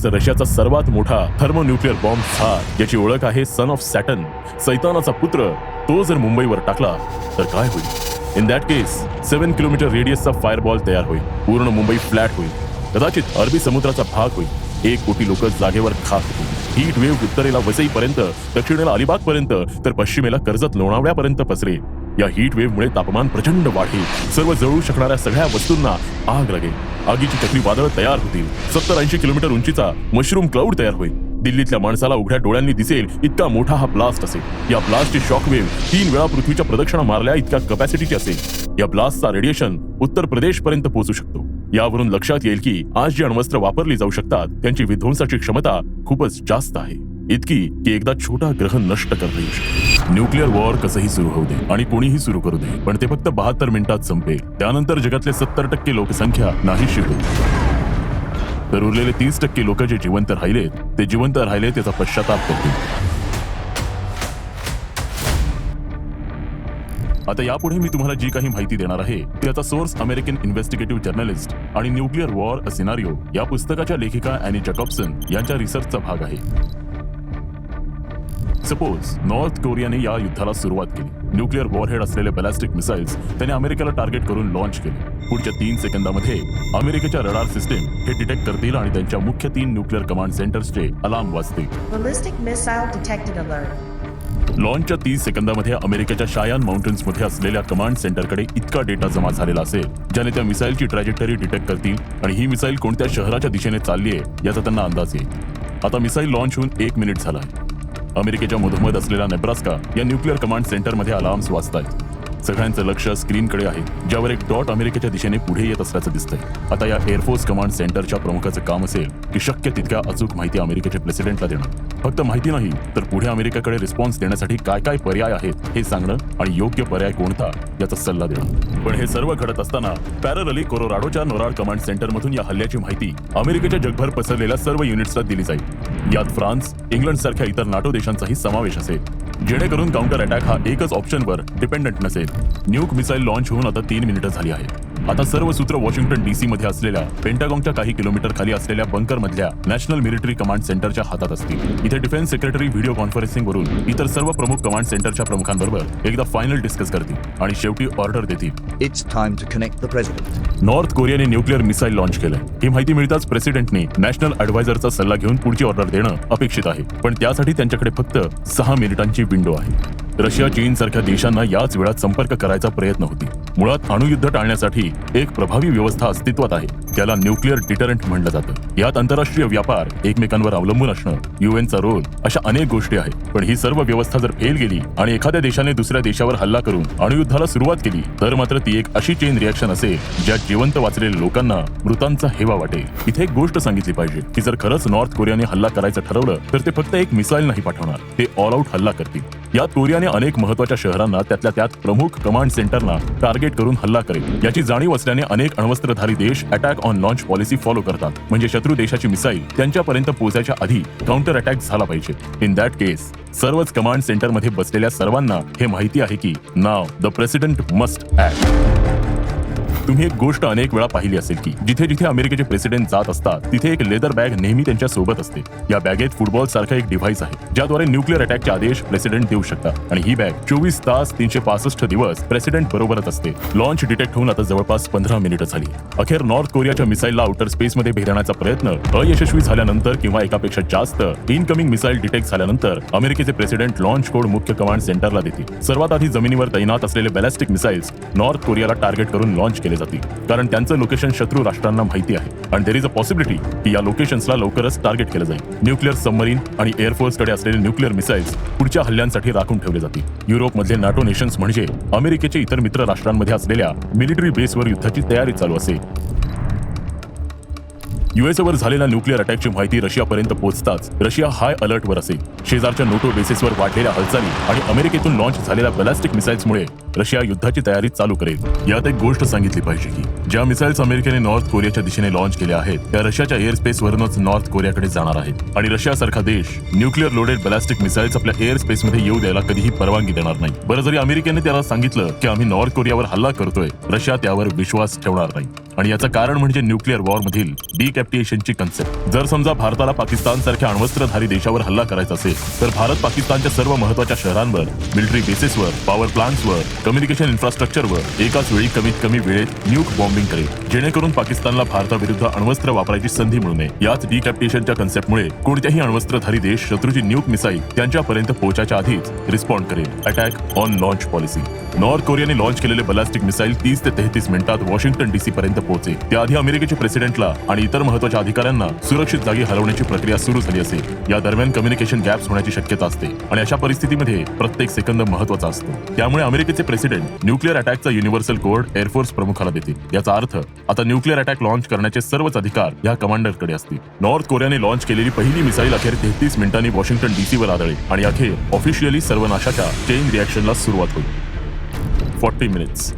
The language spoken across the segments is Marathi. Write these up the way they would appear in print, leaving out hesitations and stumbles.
तर रशियाचा सर्वात मोठा थर्मोन्यूक्लिअर बॉम्ब झार, ज्याची ओळख आहे सन ऑफ सॅटर्न, सैतानाचा पुत्र, तो जर मुंबईवर टाकला तर काय होईल? इन दॅट केस 7 किलोमीटर रेडियसचा फायरबॉल तयार होईल. पूर्ण मुंबई फ्लॅट होईल. कदाचित अरबी समुद्राचा भाग होईल. 1 कोटी लोक जागेवर खाक होतील. हीट वेव्ह उत्तरेला वसईपर्यंत, दक्षिणेला अलिबागपर्यंत, तर पश्चिमेला कर्जत लोणावळ्यापर्यंत पसरेल. या हीट वेव्हमुळे तापमान प्रचंड वाढेल. सर्व जळू शकणाऱ्या सगळ्या वस्तूंना आग लागेल. आगीची चक्रीवादळ तयार होतील. 70-80 किलोमीटर उंचीचा मशरूम क्लाउड तयार होईल. दिल्लीतल्या माणसाला उघड्या डोळ्यांनी दिसेल इतका मोठा हा ब्लास्ट असेल. या ब्लास्टची शॉक वेव्ह 3 वेळा पृथ्वीच्या प्रदक्षिणा मारल्या इतक्या कपॅसिटीची असेल. या ब्लास्टचा रेडिएशन उत्तर प्रदेश पर्यंत पोहोचू शकतो. यावरून लक्षात येईल की आज जी अण्वस्त्र वापरली जाऊ शकतात त्यांची विध्वंसाची क्षमता खूपच जास्त आहे. इतकी की एकदा छोटा ग्रह नष्ट करता येऊ शकतो. न्यूक्लिअर वॉर कसंही सुरू होऊ दे आणि कोणीही सुरू करू दे, पण ते फक्त 72 मिनिटात संपेल. त्यानंतर जगातले 70% लोकसंख्या नाहीशी होईल. तर उरलेले 30% लोक जे जिवंत राहिलेत ते जिवंत राहिले त्याचा पश्चाताप करतील. आता यापुढे मी तुम्हाला जी काही माहिती देणार आहे त्याचा सोर्स अमेरिकन इन्व्हेस्टिगेटिव्ह जर्नलिस्ट आणि न्यूक्लिअर वॉर अ सिनारिओ या पुस्तकाच्या लेखिका ॲनी जॅकॉब्सन यांच्या रिसर्चचा भाग आहे. सपोज नॉर्थ कोरियाने या युद्धाला सुरुवात केली. न्यूक्लिअर वॉरहेड असलेले बॅलिस्टिक मिसाइल्स त्याने अमेरिकेला टार्गेट करून लॉन्च केले. पुढच्या 3 सेकंदामध्ये अमेरिकेच्या रडार सिस्टीम हे डिटेक्ट करतील आणि त्यांच्या मुख्य 3 न्यूक्लिअर कमांड सेंटर्सचे अलार्म वाजतील. Ballistic missile detected alert. लॉन्चच्या 30 सेकंदामध्ये अमेरिकेच्या शायान माउंटन्समध्ये असलेल्या कमांड सेंटरकडे इतका डेटा जमा झालेला असेल ज्याने त्या मिसाईलची ट्रॅजेक्टरी डिटेक्ट करतील आणि ही मिसाईल कोणत्या शहराच्या दिशेने चालली आहे याचा त्यांना अंदाज येईल. आता मिसाईल लॉन्च होऊन 1 मिनिट झाला आहे. अमेरिकेच्या मधोमध असलेल्या नेब्रास्का या न्यूक्लिअर कमांड सेंटरमध्ये अलार्म्स वाजतायत. सगळ्यांचं लक्ष स्क्रीनकडे आहे ज्यावर एक डॉट अमेरिकेच्या दिशेने पुढे येत असल्याचं दिसतंय. आता या एअरफोर्स कमांड सेंटरच्या प्रमुखाचं काम असेल की शक्य तितक्या अचूक माहिती अमेरिकेच्या प्रेसिडेंटला देणं. फक्त माहिती नाही तर पुढे अमेरिकेकडे रिस्पॉन्स देण्यासाठी काय काय पर्याय आहेत हे सांगणं आणि योग्य पर्याय कोणता याचा सल्ला देणं. पण हे सर्व घडत असताना पॅरलली कोलोराडोच्या नोराड कमांड सेंटरमधून या हल्ल्याची माहिती अमेरिकेच्या जगभर पसरलेल्या सर्व युनिट्सला दिली जाईल. यात फ्रान्स, इंग्लंड सारख्या इतर नाटो देशांचाही समावेश असेल, जेणेकरून काउंटर अटॅक हा एकच ऑप्शनवर डिपेंडंट नसेल. न्यूक मिसाईल लॉन्च होऊन आता 3 मिनिटं झाली आहेत. आता सर्व सूत्र वॉशिंग्टन DC मध्ये असलेल्या पेंटागॉनच्या काही किलोमीटर खाली असलेल्या बंकर मधल्या नॅशनल मिलिटरी कमांड सेंटरच्या हातात असतील. इथे डिफेन्स सेक्रेटरी व्हिडिओ कॉन्फरन्सिंग वरून इतर सर्व प्रमुख कमांड सेंटरच्या प्रमुखांबरोबर एकदा फायनल डिस्कस करतील आणि शेवटी ऑर्डर देतील. It's time to connect the president. North कोरियाने न्यूक्लिअर मिसाईल लॉन्च केलंय. ही माहिती मिळताच प्रेसिडेंटने नॅशनल ॲडवायझरचा सल्ला घेऊन पुढची ऑर्डर देणं अपेक्षित आहे. पण त्यासाठी त्यांच्याकडे फक्त 6 मिनिटांची विंडो आहे. रशिया, चीन सारख्या देशांना याच वेळात संपर्क करायचा प्रयत्न होती. मुळात अणुयुद्ध टाळण्यासाठी एक प्रभावी व्यवस्था अस्तित्वात आहे. त्याला न्यूक्लिअर डिटरंट म्हणलं जातं. यात आंतरराष्ट्रीय व्यापार, एकमेकांवर अवलंबून असणं, UNचा रोल, अशा अनेक गोष्टी आहेत. पण ही सर्व व्यवस्था जर फेल गेली आणि एखाद्या देशाने दुसऱ्या देशावर हल्ला करून अणुयुद्धाला सुरुवात केली तर मात्र ती एक अशी चेन रिॲक्शन असेल ज्यात जिवंत वाचलेल्या लोकांना मृतांचा हेवा वाटेल. इथे एक गोष्ट सांगितली पाहिजे की जर खरंच नॉर्थ कोरियाने हल्ला करायचं ठरवलं तर ते फक्त एक मिसाईल नाही पाठवणार, ते ऑल आउट हल्ला करतील. यात कोरियाने अनेक महत्त्वाच्या शहरांना त्यातल्या त्यात प्रमुख कमांड सेंटरना टार्गेट करून हल्ला करेल. याची जाणीव असल्याने अनेक अण्वस्त्रधारी देश attack on launch policy follow करतात. म्हणजे शत्रू देशाची मिसाईल त्यांच्यापर्यंत पोहोचायच्या आधी काउंटर अटॅक झाला पाहिजे. इन दॅट केस सर्वच कमांड सेंटरमध्ये बसलेल्या सर्वांना हे माहिती आहे की नाव द प्रेसिडेंट मस्ट ऍक्ट. तुम्ही एक गोष्ट अनेक वेळा पाहिली असेल की जिथे जिथे अमेरिकेचे प्रेसिडेंट जात असतात तिथे एक लेदर बॅग नेहमी त्यांच्या सोबत असते. या बॅगेत फुटबॉल सारखा एक डिव्हाइस आहे ज्याद्वारे न्यूक्लिअर अटॅकचे आदेश प्रेसिडेंट देऊ शकतात आणि ही बॅग 24 तास 365 दिवस प्रेसिडेंट बरोबरच असते. लॉन्च डिटेक्ट होऊन आता जवळपास 15 मिनिटं झाली. अखेर नॉर्थ कोरियाच्या मिसाईलला आउटर स्पेसमध्ये भेदण्याचा प्रयत्न अयशस्वी झाल्यानंतर किंवा एकापेक्षा जास्त इनकमिंग मिसाईल डिटेक्ट झाल्यानंतर अमेरिकेचे प्रेसिडेंट लॉन्च कोड मुख्य कमांड सेंटरला देतील. सर्वात आधी जमिनीवर तैनात असलेले बॅलिस्टिक मिसाईल्स नॉर्थ कोरियाला टार्गेट करून लॉन्च केले जातील. कारण त्यांचं लोकेशन शत्रू राष्ट्रांना माहिती आहे आणि देर इज अ पॉसिबिलिटी की या लोकेशन्सला लवकरच टार्गेट केलं जाईल. न्यूक्लिअर सबमरीन आणि एअरफोर्सकडे असलेले न्यूक्लिअर मिसाईल्स पुढच्या हल्ल्यांसाठी राखून ठेवले जातील. युरोपमधले नाटो नेशन्स म्हणजे अमेरिकेचे इतर मित्र राष्ट्रांमध्ये असलेल्या मिलिटरी बेसवर युद्धाची तयारी चालू असेल. यूएसवर झालेल्या न्यूक्लिअर अटॅकची माहिती रशियापर्यंत पोहोचताच रशिया हाय अलर्टवर असेल. शेजारच्या नोटो बेसिसवर वाढलेल्या हालचाली आणि अमेरिकेतून लॉन्च झालेल्या बॅलिस्टिक मिसाईल्समुळे रशिया युद्धाची तयारी चालू करेल. यात एक गोष्ट सांगितली पाहिजे की ज्या मिसाईल्स अमेरिकेने नॉर्थ कोरियाच्या दिशेने लॉन्च केल्या आहेत त्या रशियाच्या एअर स्पेसवरूनच नॉर्थ कोरियाकडे जाणार आहेत आणि रशियासारखा देश न्यूक्लिअर लोडेड बॅलिस्टिक मिसाईल्स आपल्या एअर स्पेसमध्ये येऊ द्यायला कधीही परवानगी देणार नाही. बरं, जरी अमेरिकेने त्याला सांगितलं की आम्ही नॉर्थ कोरियावर हल्ला करतोय, रशिया त्यावर विश्वास ठेवणार नाही. आणि याचं कारण म्हणजे न्यूक्लिअर वॉर मधील डिकॅप्टिएशनची कन्सेप्ट. जर समजा भारताला पाकिस्तान सारख्या अण्वस्त्रधारी देशावर हल्ला करायचा असेल तर भारत पाकिस्तानच्या सर्व महत्त्वाच्या शहरांवर, मिलिटरी बेसेसवर, पॉवर प्लांट्सवर, कम्युनिकेशन इन्फ्रास्ट्रक्चरवर एकाच वेळी कमीत कमी वेळेत न्यूक बॉम्बिंग करेल, जेणेकरून पाकिस्तानला भारताविरुद्ध अण्वस्त्र वापरायची संधी मिळू नये. याच डिकॅप्टिएशनच्या कन्सेप्टमुळे कोणत्याही अण्वस्त्रधारी देश शत्रूची न्यूक मिसाईल त्यांच्यापर्यंत पोहोचायच्या आधीच रिस्पॉन्ड करेल. Attack on launch policy. North कोरियाने लॉन्च केलेले बॅलिस्टिक मिसाईल 30 ते 33 मिनिटात वॉशिंग्टन डीसी पर्यंत पोहोचेल. त्याआधी अमेरिकेचे प्रेसिडेंटला आणि इतर महत्त्वाच्या अधिकाऱ्यांना सुरक्षित जागी हलवण्याची प्रक्रिया सुरू झाली असेल. या दरम्यान कम्युनिकेशन गॅप्स होण्याची शक्यता असते आणि अशा परिस्थितीमध्ये प्रत्येक सेकंद महत्त्वाचा असतो. त्यामुळे अमेरिकेचे प्रेसिडेंट न्यूक्लिअर अटॅकचा युनिव्हर्सल कोड एअरफोर्स प्रमुखाला देतील. याचा अर्थ आता न्यूक्लिअर अटॅक लॉन्च करण्याचे सर्वच अधिकार या कमांडरकडे असतील. नॉर्थ कोरियाने लॉन्च केलेली पहिली मिसाईल अखेर 33 मिनिटांनी वॉशिंग्टन डीसीवर आदळेल आणि अखेर ऑफिशियली सर्वनाशाच्या चेन रिॲक्शनला सुरुवात होईल. 40 मिनिट्स.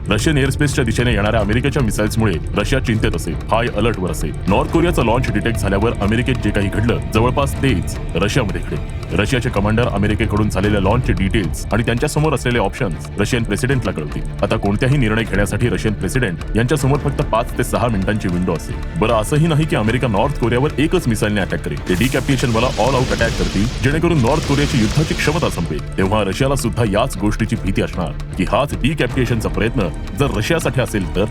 रशियन एअरस्पेसच्या दिशेने येणाऱ्या अमेरिकेच्या मिसाईल्समुळे रशिया चिंतेत असेल, हाय अलर्टवर असेल. नॉर्थ कोरियाचा लॉन्च डिटेक्ट झाल्यावर अमेरिकेत जे काही घडलं जवळपास तेच रशियामध्ये घडेल. रशियाचे कमांडर अमेरिकेकडून झालेल्या लॉन्चचे डिटेल्स आणि त्यांच्या समोर असलेले ऑप्शन्स रशियन प्रेसिडेंटला कळतील. आता कोणत्याही निर्णय घेण्यासाठी रशियन प्रेसिडेंट यांच्या समोर फक्त 5 ते 6 मिनिटांची विंडो असेल. बरं, असंही नाही की अमेरिका नॉर्थ कोरियावर एकच मिसाईलने अटॅक करेल. ते डिकॅप्टिएशनवाला ऑल आउट अटॅक करतील, जेणेकरून नॉर्थ कोरियाची युद्धाची क्षमता संपेल. तेव्हा रशियाला सुद्धा याच गोष्टीची भीती असणार की हाच डिकॅप्टिएशनचा प्रयत्न जर रशियासाठी असेल तर.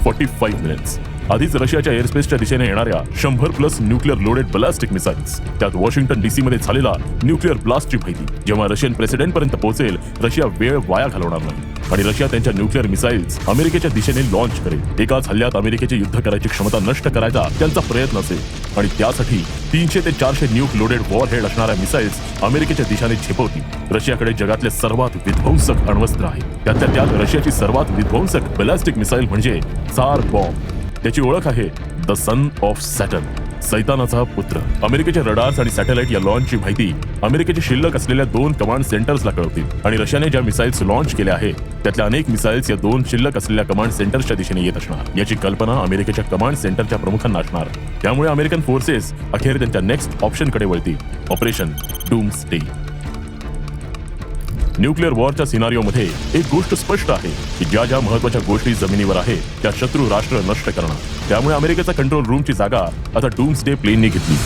45 मिनिट्स. आधीच रशियाच्या एअरस्पेसच्या दिशेने येणाऱ्या 100+ न्यूक्लिअर लोडेड बॅलिस्टिक मिसाईल्स, त्यात वॉशिंग्टन डीसी मध्ये झालेला न्यूक्लिअर ब्लास्टची माहिती जेव्हा रशियन प्रेसिडेंट पर्यंत पोहोचेल, रशिया वेळ वाया घालवणार नाही आणि रशिया त्यांच्या न्यूक्लिअर मिसाईल्स अमेरिकेच्या दिशेने लॉन्च करेल. एकाच हल्ल्यात अमेरिकेची युद्ध करायची क्षमता नष्ट करायचा त्यांचा प्रयत्न असेल आणि त्यासाठी 300 ते 400 न्यूक लोडेड वॉर हेड असणाऱ्या मिसाईल्स अमेरिकेच्या दिशेने झेपवतील. रशियाकडे जगातले सर्वात विध्वंसक अण्वस्त्र आहे. त्यातल्या त्यात रशियाची सर्वात विध्वंसक बॅलिस्टिक मिसाईल म्हणजे त्सार बॉम्ब. त्याची ओळख आहे द सन ऑफ सॅटर्न, सैतानाचा पुत्र. अमेरिकेचे रडार्स आणि सॅटेलाइट या लॉन्चची माहिती अमेरिकेचे शिल्लक असलेल्या 2 कमांड सेंटर्सला कळवतील आणि रशियाने ज्या मिसाईल्स लॉन्च केल्या आहेत त्यातल्या अनेक मिसाईल्स या 2 शिल्लक असलेल्या कमांड सेंटर्सच्या दिशेने येत असणार. याची कल्पना अमेरिकेच्या कमांड सेंटरच्या प्रमुखांना असणार. त्यामुळे अमेरिकन फोर्सेस अखेर त्यांच्या नेक्स्ट ऑप्शनकडे वळतील, ऑपरेशन डूम्सडे. न्यूक्लिअर वॉरच्या सिनारिओमध्ये एक गोष्ट स्पष्ट आहे की ज्या ज्या महत्त्वाच्या गोष्टी जमिनीवर आहेत त्या शत्रू राष्ट्र नष्ट करणार. त्यामुळे अमेरिकेचा कंट्रोल रूमची जागा आता डूम्सडे प्लेनने घेतली.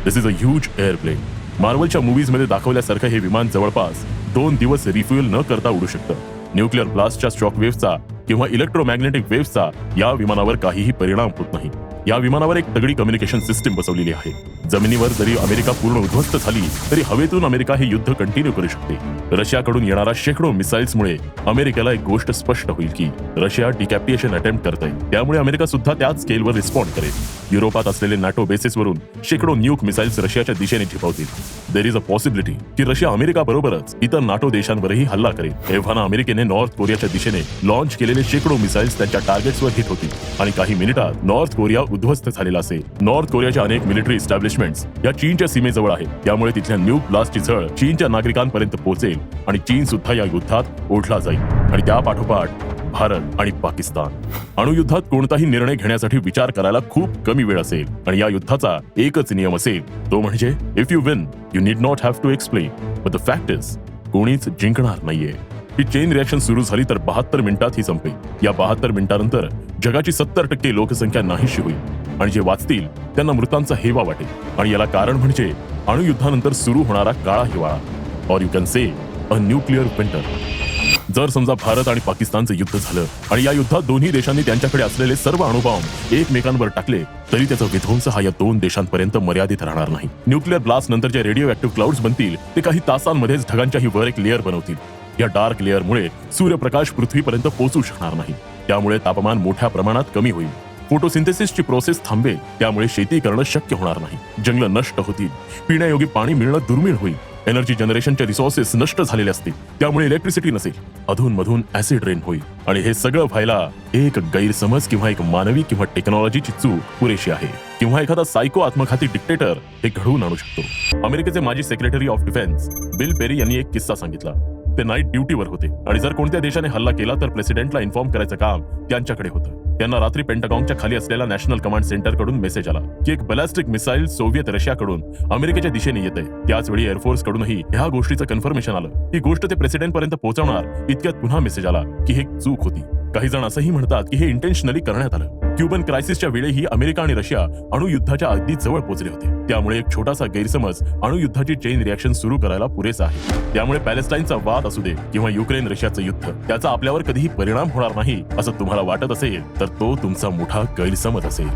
दिस इज अ ह्यूज एअरप्लेन. मार्वलच्या मूव्हीजमध्ये दाखवल्यासारखं हे विमान जवळपास 2 दिवस रिफ्युएल न करता उडू शकतं. न्यूक्लिअर ब्लास्टच्या शॉक वेव्हचा किंवा इलेक्ट्रोमॅग्नेटिक वेव्हचा या विमानावर काहीही परिणाम होत नाही. या विमानावर एक तगडी कम्युनिकेशन सिस्टीम बसवलेली आहे. जमिनीवर जरी अमेरिका पूर्ण उद्ध्वस्त झाली तरी हवेतून अमेरिका हे युद्ध कंटिन्यू करू शकते. रशियाकडून येणाऱ्या शेकडो मिसाईल्समुळे अमेरिकेला एक गोष्ट स्पष्ट होईल की रशिया डिकॅप्टिएशन अटेम्प्ट करत आहे. त्यामुळे अमेरिका सुद्धा त्याच स्केलवर रिस्पॉन्ड करेल. युरोपात असलेले नाटो बेसेसवरून शेकडो न्यूक मिसाईल्स रशियाच्या दिशेने झेपावतील. देर इज अ पॉसिबिलिटी की रशिया अमेरिका बरोबरच इतर नाटो देशांवरही हल्ला करेल. एव्हाना अमेरिकेने नॉर्थ कोरियाच्या दिशेने लॉन्च केलेले शेकडो मिसाईल्स त्यांच्या टार्गेट्सवर हिट होतील आणि काही मिनिटात नॉर्थ कोरिया उद्ध्वस्त झालेला असेल. नॉर्थ कोरियाच्या अनेक मिलिटरी इस्टॅब्लिशमेंट्स या चीनच्या सीमेजवळ आहेत. त्यामुळे तिथल्या न्यूक ब्लास्टची झळ चीनच्या नागरिकांपर्यंत पोहोचेल आणि चीन सुद्धा या युद्धात ओढला जाईल. आणि त्या पाठोपाठ भारत आणि पाकिस्तान. अणुयुद्धात कोणताही निर्णय घेण्यासाठी विचार करायला खूप कमी वेळ असेल आणि या युद्धाचा एकच नियम असेल, तो म्हणजे if you win you need not have to explain. But the fact is कोणीच जिंकणार नाहीये. ही चेन रिॲक्शन सुरू झाली तर 72 मिनिटात ही संपेल. या 72 मिनिटांनंतर जगाची 70% लोकसंख्या नाहीशी होईल आणि जे वाचतील त्यांना मृतांचा हेवा वाटेल. आणि याला कारण म्हणजे अणुयुद्धानंतर सुरू होणारा काळा हिवाळा, or you can say a nuclear winter. जर समजा भारत आणि पाकिस्तानचं युद्ध झालं आणि या युद्धात दोन्ही देशांनी त्यांच्याकडे असलेले सर्व अणुबॉम्ब एकमेकांवर टाकले तरी त्याचा विध्वंस हा या 2 देशांपर्यंत मर्यादित राहणार नाही. न्यूक्लिअर ब्लास्ट नंतर जे रेडिओ ऍक्टिव्ह क्लाउड्स बनतील ते काही तासांमध्येच ढगांच्याही वर एक लेअर बनवतील. या डार्क लेअरमुळे सूर्यप्रकाश पृथ्वीपर्यंत पोहोचू शकणार नाही. त्यामुळे तापमान मोठ्या प्रमाणात कमी होईल. फोटोसिंथेसिसची प्रोसेस थांबेल. त्यामुळे शेती करणं शक्य होणार नाही. जंगलं नष्ट होतील. पिण्यायोग्य पाणी मिळणं दुर्मिळ होईल. एनर्जी जनरेशनचे रिसोर्सेस नष्ट झालेले असतील. त्यामुळे इलेक्ट्रिसिटी नसेल. अधूनमधून ऍसिड रेन होईल. आणि हे सगळं व्हायला एक गैरसमज किंवा एक मानवी किंवा टेक्नॉलॉजीची चूक पुरेशी आहे. किंवा एखादा सायको आत्मघाती डिक्टेटर हे घडवून आणू शकतो. अमेरिकेचे माजी secretary of defence Bill Perry यांनी एक किस्सा सांगितला. ते नाईट ड्युटीवर होते आणि जर कोणत्या देशाने हल्ला केला तर प्रेसिडेंटला इन्फॉर्म करायचं काम त्यांच्याकडे होतं. त्यांना रात्री पेंटागॉनच्या खाली असलेल्या नॅशनल कमांड सेंटरकडून मेसेज आला की एक बॅलिस्टिक मिसाईल सोव्हिएत रशियाकडून अमेरिकेच्या दिशेने येते. त्याचवेळी एअरफोर्स कडूनही ह्या गोष्टीचं कन्फर्मेशन आलं. ही गोष्ट ते प्रेसिडेंट पर्यंत पोहोचवणार इतक्यात पुन्हा मेसेज आला की हे चूक होती. काही जण असंही म्हणतात की हे इंटेन्शनली करण्यात आलं. क्युबन क्रायसिसच्या वेळीही अमेरिका आणि रशिया अणुयुद्धाच्या अगदी जवळ पोहोचले होते. त्यामुळे एक छोटासा गैरसमज अणुयुद्धाची चेन रिॲक्शन सुरू करायला पुरेसा आहे. त्यामुळे पॅलेस्टाईनचा वाद असू दे किंवा युक्रेन रशियाचं युद्ध, त्याचा आपल्यावर कधीही परिणाम होणार नाही असं तुम्हाला वाटत असेल तर तो तुमचा मोठा गैरसमज असेल.